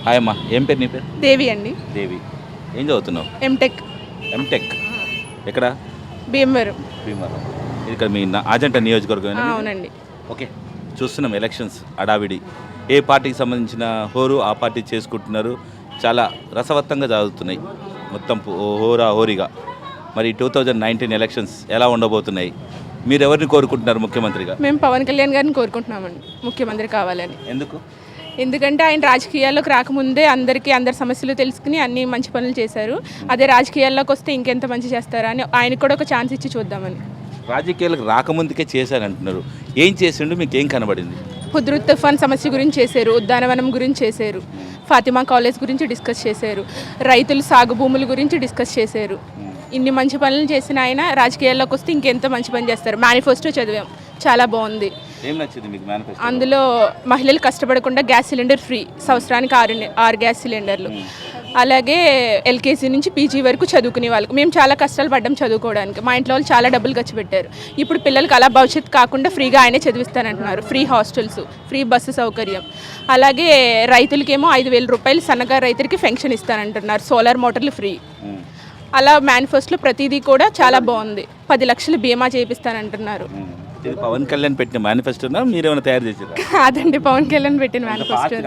Hi అమ్మా, ఏం పేరు నీ పేరు? దేవి అండి. దేవి, ఏం చదువుతున్నావు? ఎంటెక్. ఎంటెక్ ఎక్కడ? భీమవరం. భీమవరం. ఇది ఇక్కడ మీ ఆజంట నియోజకవర్గం? అవునండి. ఓకే, చూస్తున్నాం ఎలక్షన్స్ అడావిడి. ఏ పార్టీకి సంబంధించిన హోరు ఆ పార్టీ చేసుకుంటున్నారు. చాలా రసవత్తంగా జరుగుతున్నాయి, మొత్తం హోరీగా. మరి 2019 ఎలక్షన్స్ ఎలా ఉండబోతున్నాయి? మీరు ఎవరిని కోరుకుంటున్నారు ముఖ్యమంత్రిగా? మేము పవన్ కళ్యాణ్ గారిని కోరుకుంటున్నామండి ముఖ్యమంత్రి కావాలని. ఎందుకంటే ఆయన రాజకీయాల్లోకి రాకముందే అందరికీ అందరి సమస్యలు తెలుసుకుని అన్ని మంచి పనులు చేశారు. అదే రాజకీయాల్లోకి వస్తే ఇంకెంత మంచి చేస్తారా అని ఆయనకు కూడా ఒక ఛాన్స్ ఇచ్చి చూద్దామని. రాజకీయాలకు రాకముందుకే చేశారంటున్నారు, ఏం చేసిండు? మీకు ఏం కనబడింది? హుద్రుత్ తుఫాన్ సమస్య గురించి చేశారు, ఉద్యానవనం గురించి చేశారు, ఫాతిమా కాలేజ్ గురించి డిస్కస్ చేశారు, రైతులు సాగు భూముల గురించి డిస్కస్ చేశారు. ఇన్ని మంచి పనులు చేసిన ఆయన రాజకీయాల్లోకి వస్తే ఇంకెంత మంచి పని చేస్తారు. మేనిఫెస్టో చదివాం, చాలా బాగుంది. ఏం నచ్చింది మీకు మేనిఫెస్టో? అందులో మహిళలు కష్టపడకుండా గ్యాస్ సిలిండర్ ఫ్రీ, సంవత్సరానికి 6 గ్యాస్ సిలిండర్లు, అలాగే ఎల్కేజీ నుంచి పీజీ వరకు చదువుకునే వాళ్ళకి. మేము చాలా కష్టాలు పడ్డాం చదువుకోవడానికి, మా ఇంట్లో వాళ్ళు చాలా డబ్బులు ఖర్చు పెట్టారు. ఇప్పుడు పిల్లలకి అలా భవిష్యత్తు కాకుండా ఫ్రీగా ఆయనే చదివిస్తానంటున్నారు. ఫ్రీ హాస్టల్స్, ఫ్రీ బస్సు సౌకర్యం, అలాగే రైతులకేమో 5,000 రూపాయలు సన్నగా రైతులకి పెన్షన్ ఇస్తానంటున్నారు, సోలార్ మోటార్లు ఫ్రీ. అలా మేనిఫెస్టోలో ప్రతిదీ కూడా చాలా బాగుంది. 10 లక్షలు బీమా చేపిస్తానంటున్నారు. పవన్ కళ్యాణ్ పెట్టిన మేనిఫెస్టోనా మీరేమైనా తయారు చేశారా? కాదండి, పవన్ కళ్యాణ్ పెట్టిన మేనిఫెస్టో.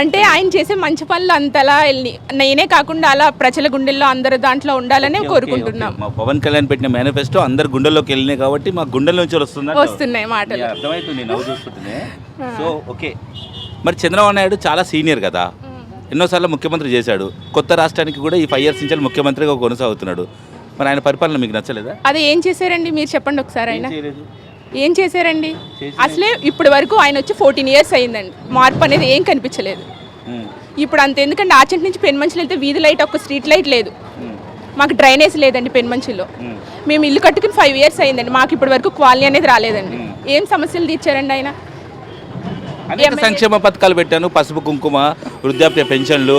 అంటే ఆయన చేసే మంచి పనులు అంతలా నేనే కాకుండా అలా ప్రజల గుండెల్లో అందరి దాంట్లో ఉండాలనే కోరుకుంటున్నాం. పవన్ కళ్యాణ్ పెట్టిన మేనిఫెస్టో అందరు గుండెల్లోకి వెళ్ళినాయి కాబట్టి మా గుండెల నుంచి వస్తున్నాయి మాటలు. అర్థమవుతుంది, నవ్వు చూస్తుంటే. సో ఓకే, మరి చంద్రబాబు నాయుడు చాలా సీనియర్ కదా, ఎన్నోసార్లు ముఖ్యమంత్రి చేశాడు. కొత్త రాష్ట్రానికి కూడా ఈ 5 years నుంచి ముఖ్యమంత్రిగా కొనసాగుతున్నాడు. మరి ఆయన పరిపాలన మీకు నచ్చలేదా? అదే ఏం చేశారండి మీరు చెప్పండి ఒకసారి. ఆయన ఏం చేశారండి? అసలే ఇప్పటి వరకు ఆయన వచ్చి 14 years అయిందండి, మార్పు అనేది ఏం కనిపించలేదు. ఇప్పుడు అంత ఎందుకంటే ఆచంట నుంచి పెనుమంచిలో వెళ్తే వీధి లైట్, ఒక స్ట్రీట్ లైట్ లేదు, మాకు డ్రైనేజ్ లేదండి పెనుమంచిలో. మేము ఇల్లు కట్టుకుని 5 years అయిందండి, మాకు ఇప్పటి వరకు క్వాలిటీ అనేది రాలేదండి. ఏం సమస్యలు తీర్చారండి ఆయన? అనేక సంక్షేమ పథకాలు పెట్టాను, పసుపు కుంకుమ, వృద్ధాప్య పెన్షన్లు,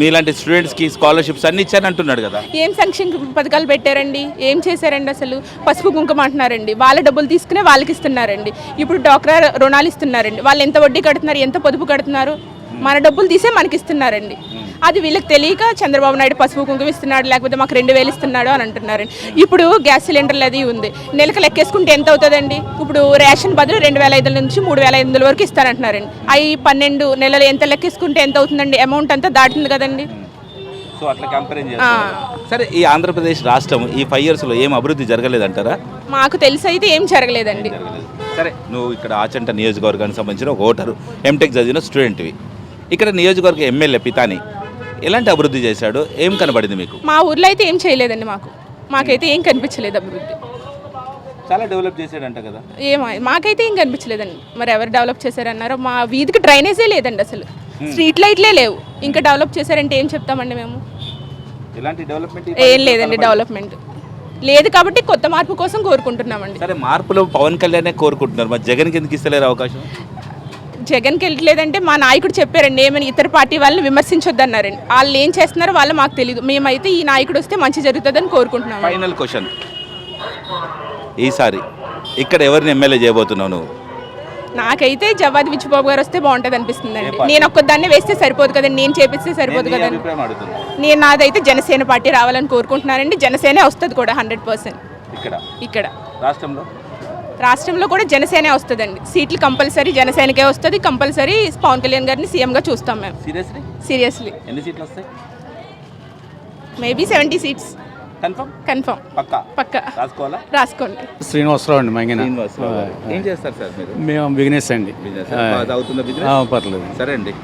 మీలాంటి స్టూడెంట్స్కి స్కాలర్షిప్స్ అన్ని ఇచ్చాను అంటున్నాడు కదా. ఏం సంక్షేమ పథకాలు పెట్టారండి? ఏం చేశారండి? అసలు పసుపు కుంకుమ అంటున్నారండి, వాళ్ళ డబ్బులు తీసుకునే వాళ్ళకి ఇస్తున్నారండి. ఇప్పుడు డ్వాక్రా రుణాలు ఇస్తున్నారండి, వాళ్ళు ఎంత వడ్డీ కడుతున్నారు, ఎంత పొదుపు కడుతున్నారు? మన డబ్బులు తీసే మనకి ఇస్తున్నారండి. అది వీళ్ళకి తెలియక చంద్రబాబు నాయుడు పసుపు కుంకుమ ఇస్తున్నాడు, లేకపోతే మాకు 2,000 ఇస్తున్నాడు అని అంటున్నారండి. ఇప్పుడు గ్యాస్ సిలిండర్లు అది ఉంది, నెలకు లెక్కేసుకుంటే ఎంత అవుతుందండి? ఇప్పుడు రేషన్ బదులు 2,500 నుంచి 3,500 వరకు ఇస్తానంటున్నారండి. అవి 12 నెలలు ఎంత లెక్కేసుకుంటే ఎంత అవుతుందండి? అమౌంట్ అంతా దాటుతుంది కదండి. సో అట్లా కంపేర్ సరే, ఈ ఆంధ్రప్రదేశ్ రాష్ట్రం ఈ 5 yearsలో ఏం అభివృద్ధి జరగలేదంటారా? మాకు తెలిసి అయితే ఏం జరగలేదండి. సరే, నువ్వు ఇక్కడ ఆచంట నియోజకవర్గానికి సంబంధించిన ఒక ఓటరు, ఎంటెక్ చదివిన స్టూడెంట్వి. ఇక్కడ నియోజకవర్గ ఎమ్మెల్యే పితాని ఎలాంటి అభివృద్ధి చేశాడు? ఏం కనబడింది మీకు? మా ఊర్లో అయితే ఏం చేయలేదండి, మాకైతే ఏం కనిపించలేదు అభివృద్ధి. చాలా డెవలప్ చేశాడంట కదా. మాకైతే ఏం కనిపించలేదండి. మరి ఎవరు డెవలప్ చేశారన్నారో? మా వీధికి డ్రైనేజే లేదండి, అసలు స్ట్రీట్ లైట్లే లేవు. ఇంకా డెవలప్ చేశారంటే ఏం చెప్తామండి మేము? ఎలాంటి డెవలప్మెంట్ ఏం లేదండి, డెవలప్మెంట్ లేదు కాబట్టి కొత్త మార్పు కోసం కోరుకుంటున్నామండి. సరే, మార్పులో పవన్ కళ్యాణే కోరుకుంటున్నారు, మరి జగన్కి ఎందుకు ఇస్తలేరు అవకాశం? జగన్కి వెళ్ళట్లేదంటే మా నాయకుడు చెప్పారండి, ఏమని ఇతర పార్టీ వాళ్ళని విమర్శించొద్దన్నారండి. వాళ్ళు ఏం చేస్తున్నారో వాళ్ళు మాకు తెలియదు. మేమైతే ఈ నాయకుడు వస్తే మంచి జరుగుతుందని కోరుకుంటున్నాం. ఫైనల్ క్వశ్చన్, ఈసారి ఇక్కడ ఎవరిని ఎమ్మెల్యే చేయబోతున్నావు నువ్వు? నాకైతే జవాది విచ్చిబాబు గారు వస్తే బాగుంటుంది అనిపిస్తుందండి. నేను ఒక్కదాన్నే వేస్తే సరిపోదు కదండి, నేను చేపిస్తే సరిపోదు కదండి. నాదైతే జనసేన పార్టీ రావాలని కోరుకుంటున్నానండి. జనసేనే వస్తుంది కూడా 100%. ఇక్కడ రాష్ట్రంలో కూడా జనసేనే వస్తుందండి. సీట్లు కంపల్సరీ జనసేనకే వస్తుంది. కంపల్సరీ పవన్ కళ్యాణ్ గారిని సీఎంగా చూస్తాం మేము. సీరియస్లీ. ఎన్ని సీట్లు వస్తాయి? Maybe 70 seats. కన్ఫర్మ్. పక్కా రాసుకోండి. శ్రీనివాసరావు అండి. ఏం చేస్తారు సార్ మీరు? మేము బిజినెస్ అండి. పర్లేదు. సరే అండి,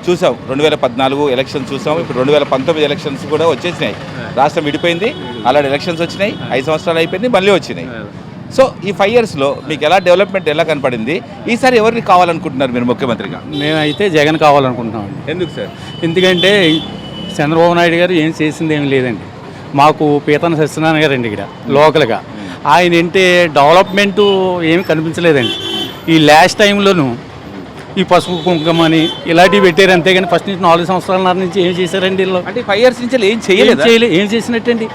చూసాం 2014 ఎలక్షన్స్ చూసాం, ఇప్పుడు 2019 ఎలక్షన్స్ కూడా వచ్చేసినాయి. రాష్ట్రం విడిపోయింది, అలాంటి ఎలక్షన్స్ వచ్చినాయి. 5 సంవత్సరాలు అయిపోయింది, మళ్ళీ వచ్చినాయి. సో ఈ 5 yearsలో మీకు ఎలా డెవలప్మెంట్ ఎలా కనపడింది? ఈసారి ఎవరిని కావాలనుకుంటున్నారు మీరు ముఖ్యమంత్రిగా? మేమైతే జగన్ కావాలనుకుంటున్నాం. ఎందుకు సార్? ఎందుకంటే చంద్రబాబు నాయుడు గారు ఏం చేసింది ఏమి లేదండి. మాకు పీతన సత్యనారాయణ గారు అండి ఇక్కడ లోకల్గా. ఆయన ఏంటి డెవలప్మెంటు ఏమి కనిపించలేదండి. ఈ లాస్ట్ టైంలోనూ ఈ పసుపు కుంకుమని ఇలాంటివి పెట్టారు అంతేగాని ఫస్ట్ నుంచి 4 సంవత్సరాల నుంచి ఏం చేశారండి వీళ్ళు? అంటే 5 years నుంచి ఏం చేసినట్టండి?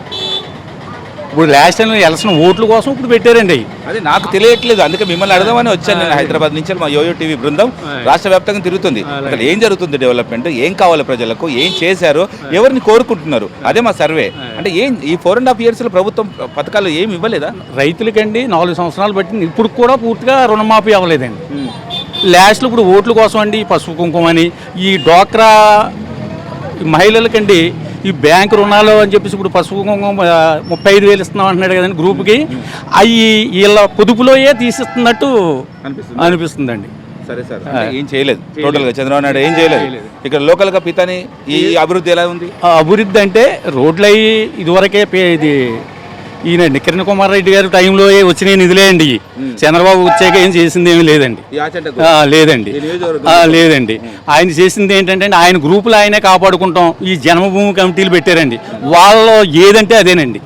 ఇప్పుడు లాస్ట్ టైం ఎలక్షన్ ఓట్ల కోసం ఇప్పుడు పెట్టారండి అవి. అది నాకు తెలియట్లేదు, అందుకే మిమ్మల్ని అడదామని వచ్చాను నేను. హైదరాబాద్ నుంచి మా యోయో టీవీ బృందం రాష్ట్ర వ్యాప్తంగా తిరుగుతుంది. అసలు ఏం జరుగుతుంది డెవలప్మెంట్, ఏం కావాలి ప్రజలకు, ఏం చేశారు, ఎవరిని కోరుకుంటున్నారు, అదే మా సర్వే. అంటే ఏం ఈ 4.5 years ప్రభుత్వం పథకాలు ఏమి ఇవ్వలేదా? రైతులకండి 4 సంవత్సరాలు బట్టి ఇప్పుడు కూడా పూర్తిగా రుణమాఫీ అవ్వలేదండి. లాస్ట్లో ఇప్పుడు ఓట్ల కోసం అండి పసుపు కుంకుమ అని ఈ డ్వాక్రా మహిళలకండి ఈ బ్యాంకు రుణాలు అని చెప్పేసి ఇప్పుడు పసుపు కుంకుమ 35,000 ఇస్తున్నాం అంటున్నాడు కదండి గ్రూప్కి. అవి వీళ్ళ పొదుపులోయే తీసిస్తున్నట్టు అనిపిస్తుందండి. సరే సార్, ఏం చేయలేదు టోటల్గా చంద్రబాబు నాయుడు ఏం చేయలేదు. ఇక్కడ లోకల్గా పితాని ఈ అభివృద్ధి ఎలా ఉంది? అభివృద్ధి అంటే రోడ్లు అవి ఇదివరకే ఇది ఈయనండి కిరణ్ కుమార్ రెడ్డి గారి టైంలో వచ్చిన నిధులే అండి. చంద్రబాబు వచ్చాక ఏం చేసింది ఏమీ లేదండి. లేదండి లేదండి ఆయన చేసింది ఏంటంటే ఆయన గ్రూపులు ఆయనే కాపాడుకుంటాం. ఈ జన్మభూమి కమిటీలు పెట్టారండి, వాళ్ళు ఏదంటే అదేనండి.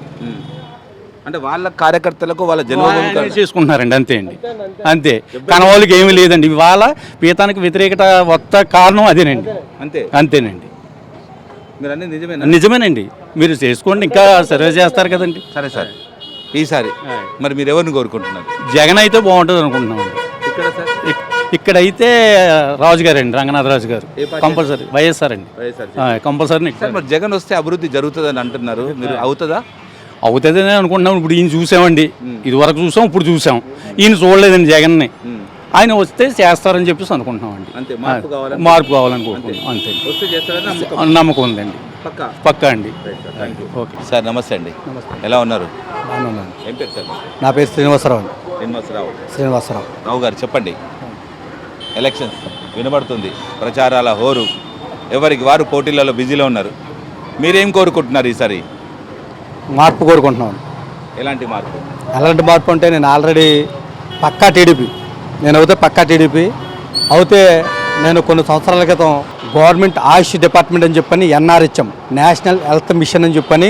అంటే వాళ్ళ కార్యకర్తలకు వాళ్ళ జన్మభూమి చేసుకుంటున్నారండి, అంతే అండి, అంతే. కనవాళ్ళకి ఏమీ లేదండి. ఇవాళ పీతానికి వ్యతిరేకత వక్త కారణం అదేనండి, అంతేనండి. నిజమేనండి, మీరు చేసుకోండి, ఇంకా సర్వే చేస్తారు కదండి. సరే సార్, ఈసారి మరి మీరు ఎవరిని కోరుకుంటున్నారు? జగన్ అయితే బాగుంటుంది అనుకుంటున్నామండి. ఇక్కడైతే రాజు గారు అండి, రంగనాథరాజు గారు కంపల్సరీ. వైఎస్ఆర్ అండి, కంపల్సరీ. మరి జగన్ వస్తే అభివృద్ధి జరుగుతుందని అంటున్నారు, మీరు అవుతుందా? అవుతుందని అనుకుంటున్నాం. ఇప్పుడు ఈయన చూసామండి, ఇది వరకు చూసాం, ఇప్పుడు చూసాం. ఈయన చూడలేదండి జగన్ని. ఆయన వస్తే చేస్తారని చెప్పేసి అనుకుంటున్నామండి. మార్పు కావాలని కోరుకుంటున్నాం, అంతే. నమ్మకం ఉందండి, పక్కా అండి. ఓకే సార్, నమస్తే అండి. ఎలా ఉన్నారు? ఏం పేరు సార్? నా పేరు శ్రీనివాసరావు అండి. రావు గారు చెప్పండి. ఎలక్షన్స్ వినబడుతుంది, ప్రచారాల హోరు, ఎవరికి వారు పోటీలలో బిజీలో ఉన్నారు. మీరేం కోరుకుంటున్నారు ఈసారి? మార్పు కోరుకుంటున్నాను. ఎలాంటి మార్పు? ఎలాంటి మార్పు అంటే నేను ఆల్రెడీ పక్కా టీడీపీ, నేను అయితే పక్కా టీడీపీ అయితే నేను కొన్ని సంవత్సరాల క్రితం గవర్నమెంట్ ఆయుష్ డిపార్ట్మెంట్ అని చెప్పని ఎన్ఆర్హెచ్ఎం నేషనల్ హెల్త్ మిషన్ అని చెప్పని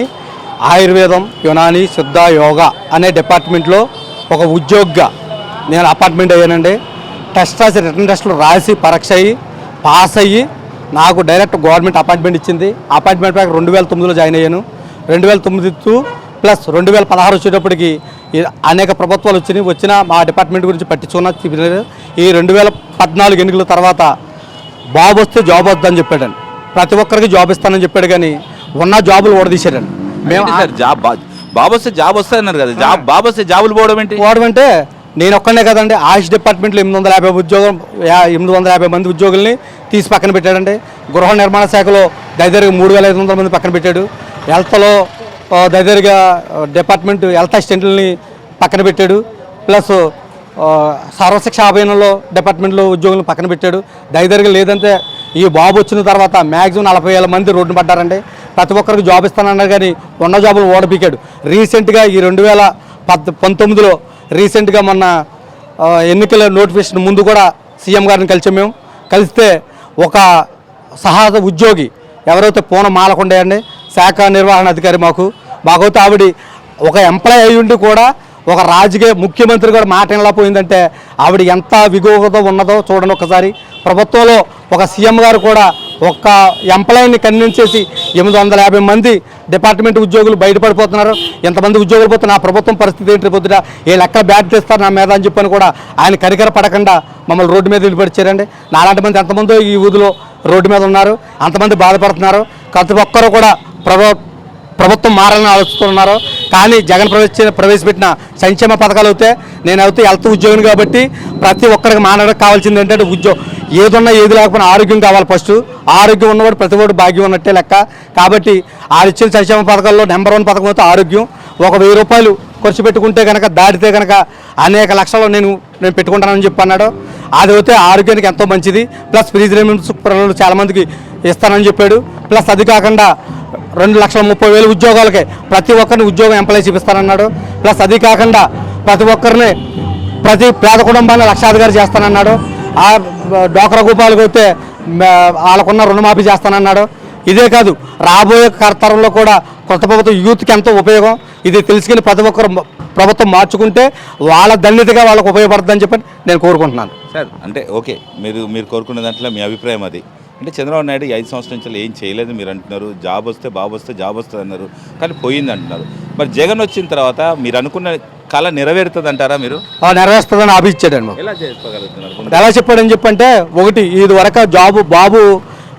ఆయుర్వేదం, యునాని, సిద్ధ, యోగా అనే డిపార్ట్మెంట్లో ఒక ఉద్యోగిగా నేను అపాయింట్మెంట్ అయ్యానండి. టెస్ట్ రాసి రిటర్న్ టెస్టులు రాసి పరీక్ష అయ్యి పాస్ అయ్యి నాకు డైరెక్ట్ గవర్నమెంట్ అపాయింట్మెంట్ ఇచ్చింది. అపాయింట్మెంట్ ప్యాక్ 2009లో జాయిన్ అయ్యాను. 2009 ప్లస్ 2016 వచ్చేటప్పటికి అనేక ప్రభుత్వాలు వచ్చిన మా డిపార్ట్మెంట్ గురించి పట్టించుకున్నా. ఈ 2014 ఎన్నికల తర్వాత బాబు వస్తే జాబ్ వద్దని చెప్పాడండి. ప్రతి ఒక్కరికి జాబ్ ఇస్తానని చెప్పాడు, కానీ ఉన్న జాబులు ఓడదీశాడండి. మేము బాబు వస్తే జాబ్ వస్తాయన్నారు కదా, బాబు వస్తే జాబులు పోవడం అంటే నేను ఒక్కనే కదండి. ఆయుష్ డిపార్ట్మెంట్లో 850 మంది ఉద్యోగుల్ని తీసి పక్కన పెట్టాడండి. గృహ నిర్మాణ శాఖలో దగ్గరగా 3,500 మంది పక్కన పెట్టాడు. హెల్త్లో దగ్గరగా డిపార్ట్మెంట్ హెల్త్ అసిస్టెంట్లని పక్కన పెట్టాడు. ప్లస్ సర్వశిక్ష అభియానంలో డిపార్ట్మెంట్లో ఉద్యోగులను పక్కన పెట్టాడు. దగ్గరగా లేదంటే ఈ బాబు వచ్చిన తర్వాత మ్యాక్సిమం 40,000 మంది రోడ్డు పడ్డారండి. ప్రతి ఒక్కరికి జాబ్ ఇస్తానన్నారు, కానీ ఉన్న జాబులు ఓడపీకాడు. రీసెంట్గా ఈ 2019లో రీసెంట్గా మొన్న ఎన్నికల నోటిఫికేషన్ ముందు కూడా సీఎం గారిని కలిసాం. మేము కలిస్తే ఒక సహాయ ఉద్యోగి ఎవరైతే పూన మాలకొండయండి, శాఖ నిర్వహణ అధికారి మాకైతే ఆవిడ ఒక ఎంప్లాయ్ అయి ఉండి కూడా ఒక రాజకీయ ముఖ్యమంత్రి కూడా మాట వినలేకపోయిందంటే ఆవిడ ఎంత విగోగతో ఉన్నదో చూడండి ఒకసారి. ప్రభుత్వంలో ఒక సీఎం గారు కూడా ఒక్క ఎంప్లాయీని కన్విన్స్ చేసి 850 మంది డిపార్ట్మెంట్ ఉద్యోగులు బయటపడిపోతున్నారు. ఎంతమంది ఉద్యోగులు పోతే నా ప్రభుత్వం పరిస్థితి ఏంటి, పొద్దుట వీళ్ళు ఎక్కడ బ్యాట్ చేస్తారు నా మీద అని చెప్పని కూడా ఆయన కరికర పడకుండా మమ్మల్ని రోడ్డు మీద నిలబడిచ్చారండి. నాలాంటి మంది ఎంతమందో ఈ ఊరిలో రోడ్డు మీద ఉన్నారు, అంతమంది బాధపడుతున్నారు. ప్రతి ఒక్కరు కూడా ప్రభుత్వం మారాలని ఆలోచిస్తున్నారు. కానీ జగన్ ప్రవేశపెట్టిన సంక్షేమ పథకాలు అయితే నేనైతే హెల్త్ ఉద్యోగిని కాబట్టి ప్రతి ఒక్కరికి మానవుడికి కావాల్సింది ఏంటంటే ఏదున్నా ఏది లేకపోయినా ఆరోగ్యం కావాలి. ఫస్ట్ ఆరోగ్యం ఉన్నవాడు ప్రతి ఒక్కడు భాగ్యం ఉన్నట్టే లెక్క. కాబట్టి ఆ ఇచ్చిన సంక్షేమ పథకాల్లో నెంబర్ 1 పథకం అయితే ఆరోగ్యం. ఒక 1000 రూపాయలు ఖర్చు పెట్టుకుంటే కనుక దాటితే కనుక అనేక లక్షలు నేను పెట్టుకుంటానని చెప్పి అన్నాడు. అది అయితే ఆరోగ్యానికి ఎంతో మంచిది. ప్లస్ ఫీజు రీయింబర్స్మెంట్ చాలామందికి ఇస్తానని చెప్పాడు. ప్లస్ అది కాకుండా 2,30,000 ఉద్యోగాలకి ప్రతి ఒక్కరిని ఉద్యోగం ఎంప్లాయ్ చూపిస్తానన్నాడు. ప్లస్ అది కాకుండా ప్రతి ఒక్కరిని ప్రతి పేద కుటుంబాన్ని లక్షాధికారి చేస్తానన్నాడు. ఆ డ్వాక్రా గ్రూపాలకు అయితే వాళ్ళకున్న రుణమాఫీ చేస్తానన్నాడు. ఇదే కాదు, రాబోయే తరంలో కూడా కొత్త ప్రభుత్వం యూత్కి ఎంతో ఉపయోగం. ఇది తెలుసుకుని ప్రతి ఒక్కరు ప్రభుత్వం మార్చుకుంటే వాళ్ళ ధన్యతగా వాళ్ళకు ఉపయోగపడుతుందని చెప్పి నేను కోరుకుంటున్నాను సార్. అంటే ఓకే, మీరు కోరుకునే దాంట్లో మీ అభిప్రాయం అది. అంటే చంద్రబాబు నాయుడు 5 సంవత్సరాల నుంచి ఏం చేయలేదు మీరు అంటున్నారు, జాబ్ వస్తే బాబు వస్తే జాబ్ వస్తుంది అన్నారు, కానీ పోయింది అంటున్నారు. మరి జగన్ వచ్చిన తర్వాత మీరు అనుకున్న కళ నెరవేరుతుంది అంటారా మీరు? నెరవేరుస్తుందని ఆపించాడండి మాకు. ఎలా చేసుకోగలుగుతున్నారు? ఎలా చెప్పాడని చెప్పంటే, ఒకటి ఇది వరకు బాబు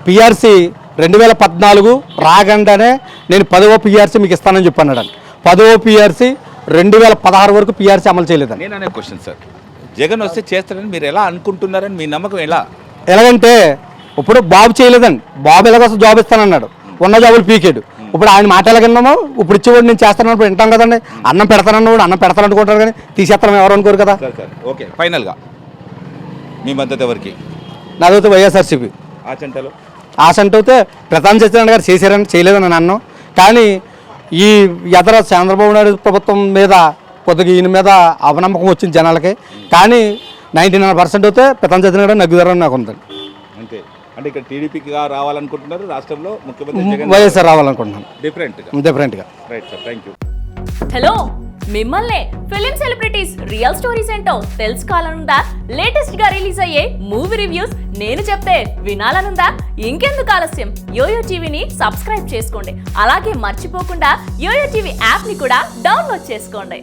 పిఆర్సీ 2014 రాగానే నేను 10వ పిఆర్సీ మీకు ఇస్తానని చెప్పన్నాడు. 10వ పిఆర్సీ 2016 వరకు పిఆర్సీ అమలు చేయలేదండి. నేను అనే క్వశ్చన్ సార్, జగన్ వస్తే చేస్తారని మీరు ఎలా అనుకుంటున్నారని మీ నమ్మకం ఎలా? ఎలాగంటే ఇప్పుడు బాబు చేయలేదండి, బాబు ఎలాగొస్తే జాబ్ ఇస్తానన్నాడు, ఉన్న జాబులు పీకాడు. ఇప్పుడు ఆయన మాట ఎలాగన్నామో ఇప్పుడు ఇచ్చేవాడు నేను చేస్తానన్నప్పుడు వింటాం కదండి. అన్నం పెడతానన్నవాడు అన్నం పెడతాననుకుంటారు, కానీ తీసేస్తాను ఎవరు అనుకోరు కదా. సార్ ఓకే, ఫైనల్గా మీ మద్దతు ఎవరికి? నాదైతే వైఎస్ఆర్సీపీ. ఆశంట అయితే ప్రధాని సత్యనారాయణ గారు చేశారని చేయలేదని నేను అన్నాను. కానీ ఈ ఎదర చంద్రబాబు నాయుడు ప్రభుత్వం మీద కొద్దిగా ఈయన మీద అవనమ్మకం వచ్చింది జనాలకి. కానీ 99% అయితే ప్రధాని సత్యనారాయణ గారు నగ్గుదారని నాకు ఉందండి. అంతే. అంటే ఇక్కడ టీడీపీకి రావాలనుకుంటున్నారు, రాష్ట్రంలో ముఖ్యమంత్రి జగన్ వైఎస్ఆర్ రావాలనుకుంటున్నాను డిఫరెంట్గా. Right sir, thank you. Hello, మిమ్మల్నే ఫిలిం సెలబ్రిటీస్ రియల్ స్టోరీస్ ఏంటో తెలుసుకోవాలనుందా? లేటెస్ట్ గా రిలీజ్ అయ్యే మూవీ రివ్యూస్ నేను చెప్తే వినాలనుందా? ఇంకెందుకు ఆలస్యం, యోయో టీవీని సబ్స్క్రైబ్ చేసుకోండి. అలాగే మర్చిపోకుండా యోయో టీవీ యాప్ ని కూడా డౌన్లోడ్ చేసుకోండి.